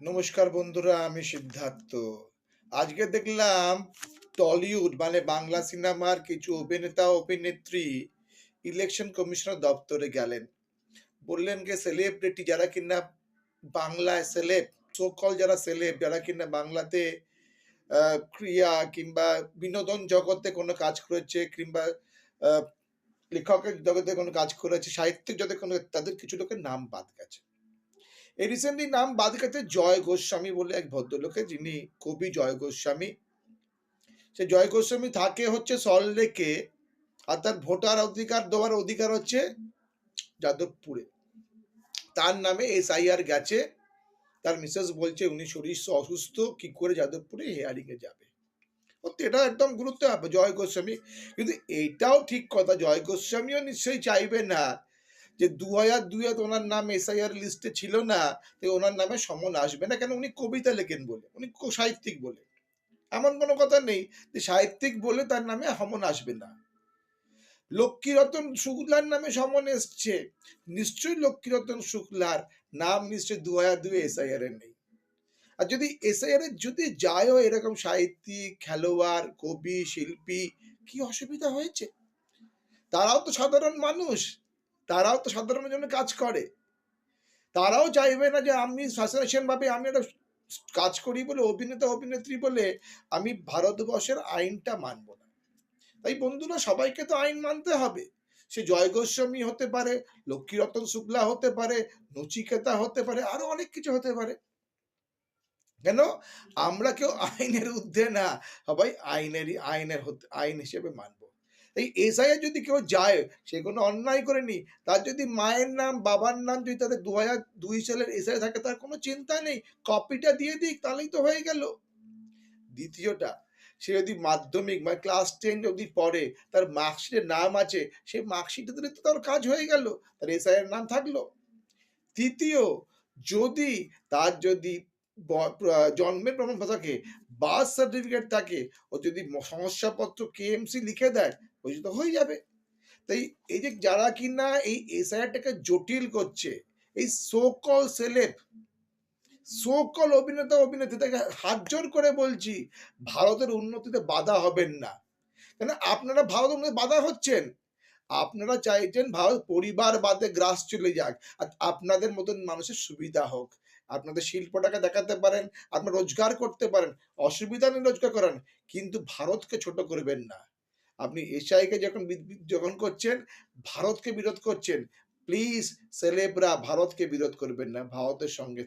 নমস্কার বন্ধুরা, আমি সিদ্ধার্থ। আজকে দেখলাম টলিউড মানে বাংলা সিনেমার কিছু অভিনেতা অভিনেত্রী ইলেকশন কমিশনার দপ্তরে গেলেন। বললেন যে সেলিব্রিটি যারা কিনা বাংলায় সেলেব, সোকল যারা সেলেব, যারা কিনা বাংলাতে ক্রিয়া কিংবা বিনোদন জগতে কোনো কাজ করেছে কিংবা আহ, লেখকের জগতে কোনো কাজ করেছে, সাহিত্যিক জগতে কোনো, তাদের কিছু লোকের নাম বাদ গেছে। এই রিসেন্টলি নাম বাদ গেছে জয় গোস্বামী বলে এক ভদ্রলোকের, যিনি কবি জয় গোস্বামী। সে জয় গোস্বামী থাকে হচ্ছে সল্টলেকে, আর তার ভোটার অধিকার দেওয়ার অধিকার হচ্ছে যাদবপুরে। তার নামে এসআইআর গেছে। তার মিসেস বলছে উনি শরীর অসুস্থ, কি করে যাদবপুরে হেয়ারিং এ যাবে। এটা একদম গুরুত্ব হবে জয় গোস্বামী। কিন্তু এইটাও ঠিক কথা, জয় গোস্বামীও নিশ্চয়ই চাইবে না যে 2002 ওনার নাম এসআইআর লিস্টে ছিল না, তো ওনার নামে সমন আসবে না। কেন? উনি কবিতা লেখেন বলে, উনি সাহিত্যিক বলে। এমন কোনো কথা নেই যে সাহিত্যিক বলে তার নামে সমন আসবে না। লক্ষ্মীরতন শুক্লার নামে সমন এসছে, নিশ্চয়ই লক্ষ্মীরতন শুক্লার নাম নিশ্চয়ই 2002 এসআইআর এ নেই। আর যদি এসআইআর এ যদি যায়ও এরকম সাহিত্যিক, খেলোয়াড়, কবি, শিল্পী, কি অসুবিধা হয়েছে? তারাও তো সাধারণ মানুষ, তারাও তো সাধারণের জন্য কাজ করে। তারাও চাইবে না যে আমি ফ্যাসিনেশন ভাবে আমি একটা কাজ করি বলে, অভিনেতা অভিনেত্রী বলে আমি ভারতবর্ষের আইনটা মানব না। তাই বন্ধুরা, সবাইকে তো আইন মানতে হবে। সে জয় গোস্বামী হতে পারে, লক্ষ্মীরতন শুক্লা হতে পারে, নচিকেতা হতে পারে, আরো অনেক কিছু হতে পারে। কেন? আমরা কেউ আইনের ঊর্ধ্বে না, সবাই আইন হিসেবে মানব। এই এসআইআর যদি কেউ যায়, সে কোনো অন্যায় করেনি। তার যদি মায়ের নাম, বাবার নাম যদি তাদের 2002 সালের এসআই থাকে, তার কোনো চিন্তা নেই, কপিটা দিয়ে দিক, তাহলেই তো হয়ে গেল। দ্বিতীয়টা, সে যদি মাধ্যমিক মানে ক্লাস 10 যদি পড়ে, তার মার্কশিটের নাম আছে, সেই মার্কশিটে দিলে তো তার কাজ হয়ে গেল, তার এসআইয়ের নাম থাকলো। তৃতীয়, যদি তার যদি জন্মের প্রমাণপত্র থাকে, বার্থ সার্টিফিকেট থাকে, ও যদি শংসাপত্র কেএমসি লিখে দেয়, ওই তো হয়ে যাবে। তাই এই যে যারা কিনা এই এসআইআরটাকে জটিল করছে, এই সোকল সেলেব, সোকল অভিনেতা অভিনেত্রী, তাকে হাত জোর করে বলছি, ভারতের উন্নতিতে বাধা হবেন না। কেন? আপনারা ভারত উন্নতিতে বাধা হচ্ছেন। আপনারা চাইছেন ভারত পরিবারবাদে গ্রাস চলে যাক, আর আপনাদের মতন মানুষের সুবিধা হোক। আপনাদের শিল্পটাকে দেখাতে পারেন, আপনারা রোজগার করতে পারেন, অসুবিধা নেই রোজগার করেন, কিন্তু ভারতকে ছোট করবেন না। আপনি এশিয়াকে যখন করছেন, ভারতকে বিরোধ করছেন। প্লিজ সেলেবরা, ভারতকে বিরোধ করবেন না, ভারতের সঙ্গে